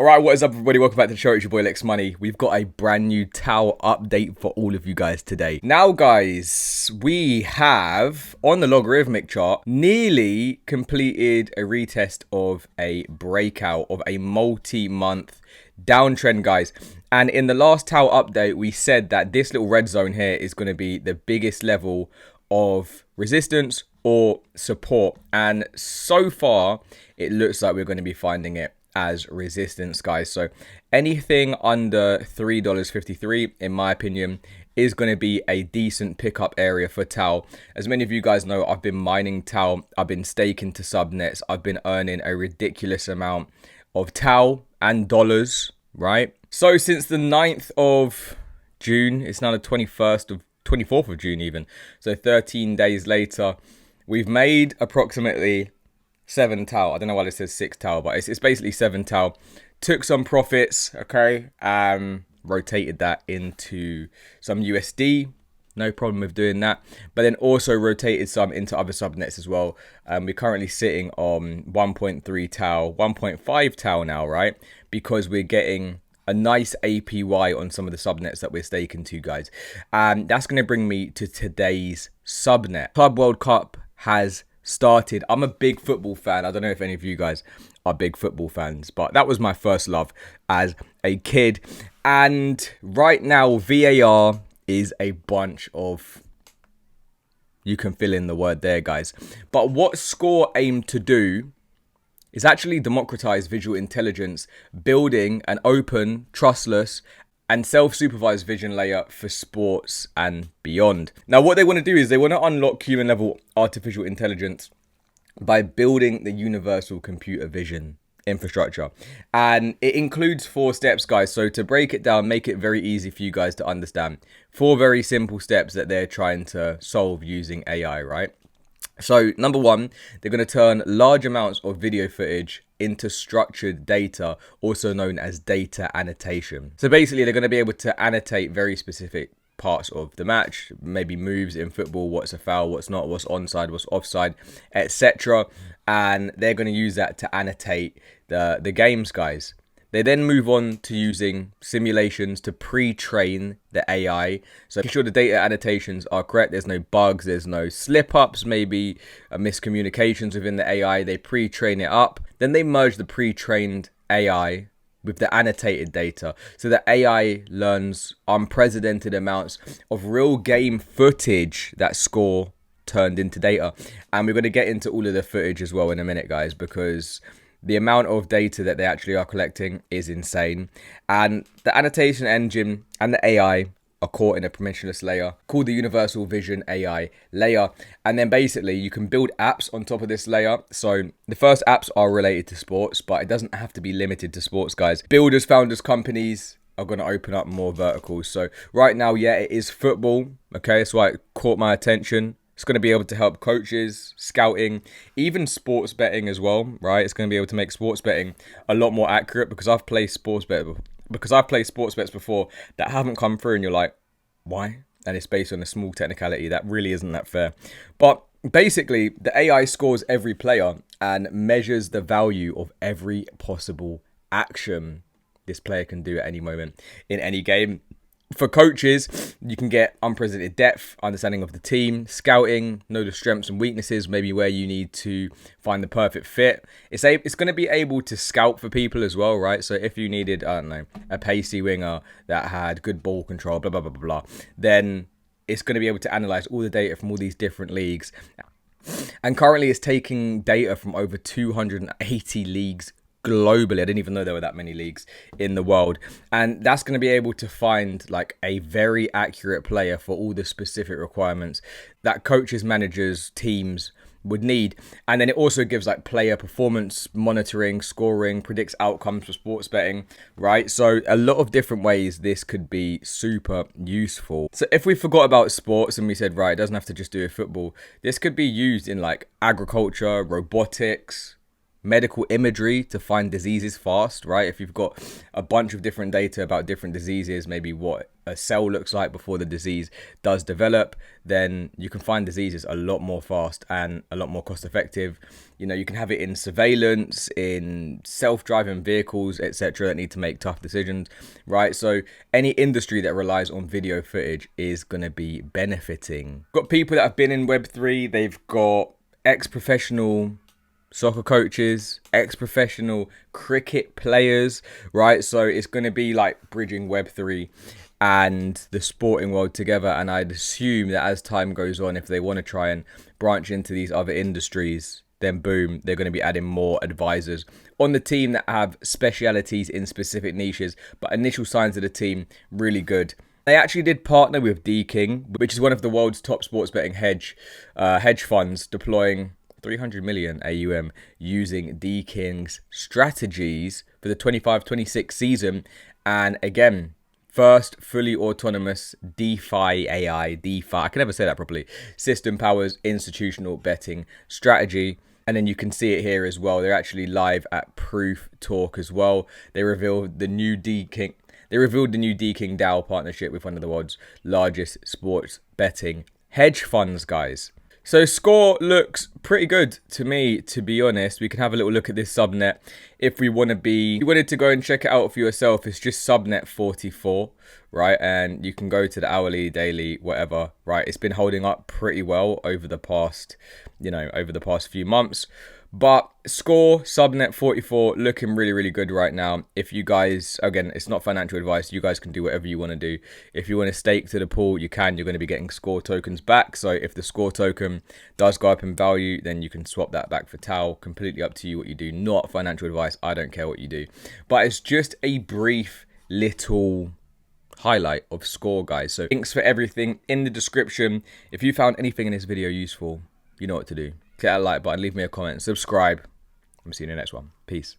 Alright, what is up everybody? Welcome back to the show. It's your boy Lex Money. We've got a brand new TAO update for all of you guys today. Now guys, we have, on the logarithmic chart, nearly completed a retest of a breakout of a multi-month downtrend, guys. And in the last TAO update, we said that this little red zone here is going to be the biggest level of resistance or support. And so far, it looks like we're going to be finding it as resistance, guys. So anything under $3.53, in my opinion, is going to be a decent pickup area for TAO. As many of you guys know, I've been mining TAO. I've been staking to subnets. I've been earning a ridiculous amount of TAO and dollars, right? So since the 9th of June, it's now the 24th of June even. So 13 days later, we've made approximately 7 TAO. I don't know why it says 6 TAO, but it's basically 7 TAO. Took some profits, okay, rotated that into some USD. No problem with doing that. But then also rotated some into other subnets as well. We're currently sitting on 1.3 TAO, 1.5 TAO now, right? Because we're getting a nice APY on some of the subnets that we're staking to, guys. And that's going to bring me to today's subnet. Club World Cup has started. I'm a big football fan. I don't know if any of you guys are big football fans, but that was my first love as a kid. And right now, VAR is a bunch of, you can fill in the word there, guys. But what Score aimed to do is actually democratize visual intelligence, building an open, trustless, and self-supervised vision layer for sports and beyond. Now, what they want to do is they want to unlock human-level artificial intelligence by building the universal computer vision infrastructure. And it includes 4 steps, guys. So to break it down, make it very easy for you guys to understand. 4 very simple steps that they're trying to solve using AI, right? So number 1, they're going to turn large amounts of video footage into structured data, also known as data annotation. So basically, they're going to be able to annotate very specific parts of the match, maybe moves in football, what's a foul, what's not, what's onside, what's offside, etc. And they're going to use that to annotate the games, guys. They then move on to using simulations to pre-train the AI. So make sure the data annotations are correct. There's no bugs, there's no slip-ups, maybe miscommunications within the AI. They pre-train it up. Then they merge the pre-trained AI with the annotated data. So the AI learns unprecedented amounts of real game footage that Score turned into data. And we're going to get into all of the footage as well in a minute, guys, because the amount of data that they actually are collecting is insane. And the annotation engine and the AI are caught in a permissionless layer called the Universal Vision AI layer. And then basically you can build apps on top of this layer. So the first apps are related to sports, but it doesn't have to be limited to sports, guys. Builders, founders, companies are going to open up more verticals. So right now, yeah, it is football. Okay, that's why it caught my attention. It's going to be able to help coaches, scouting, even sports betting as well, right? It's going to be able to make sports betting a lot more accurate because I've played sports bets before that haven't come through and you're like, why? And it's based on a small technicality that really isn't that fair. But basically, the AI scores every player and measures the value of every possible action this player can do at any moment in any game. For coaches, you can get unprecedented depth, understanding of the team, scouting, know the strengths and weaknesses, maybe where you need to find the perfect fit. It's going to be able to scout for people as well, right? So if you needed, I don't know, a pacey winger that had good ball control, blah, blah, blah, blah, blah, then it's going to be able to analyze all the data from all these different leagues. And currently it's taking data from over 280 leagues globally. I didn't even know there were that many leagues in the world, and that's going to be able to find like a very accurate player for all the specific requirements that coaches, managers, teams would need. And then it also gives like player performance monitoring, scoring, predicts outcomes for sports betting, right? So a lot of different ways this could be super useful. So if we forgot about sports and we said, right, it doesn't have to just do with football, this could be used in like agriculture, robotics, medical imagery to find diseases fast, right? If you've got a bunch of different data about different diseases, maybe what a cell looks like before the disease does develop, then you can find diseases a lot more fast and a lot more cost effective. You know, you can have it in surveillance, in self-driving vehicles, etc., that need to make tough decisions, right? So any industry that relies on video footage is going to be benefiting. Got people that have been in Web3, they've got ex-professional soccer coaches, ex-professional cricket players, right? So it's going to be like bridging Web3 and the sporting world together. And I'd assume that as time goes on, if they want to try and branch into these other industries, then boom, they're going to be adding more advisors on the team that have specialities in specific niches. But initial signs of the team, really good. They actually did partner with DKING, which is one of the world's top sports betting hedge funds, deploying 300 million AUM using DKING's strategies for the 25-26 season. And again, first fully autonomous DeFi AI, I can never say that properly, system powers institutional betting strategy. And then you can see it here as well. They're actually live at Proof Talk as well. They revealed the new DKING. They revealed the new DKING DAO partnership with one of the world's largest sports betting hedge funds, guys. So score looks pretty good to me, to be honest. We can have a little look at this subnet if we want to be. If you wanted to go and check it out for yourself, it's just subnet 44, right? And you can go to the hourly, daily, whatever, right? It's been holding up pretty well over the past, over the past few months. But score subnet 44 looking really, really good right now. If you guys, again, it's not financial advice. You guys can do whatever you want to do. If you want to stake to the pool, you can. You're going to be getting score tokens back. So if the score token does go up in value, then you can swap that back for TAO. Completely up to you what you do. Not financial advice. I don't care what you do. But it's just a brief little highlight of score, guys. So links for everything in the description. If you found anything in this video useful, you know what to do. Hit that like button, leave me a comment, subscribe. I'm seeing you in the next one. Peace.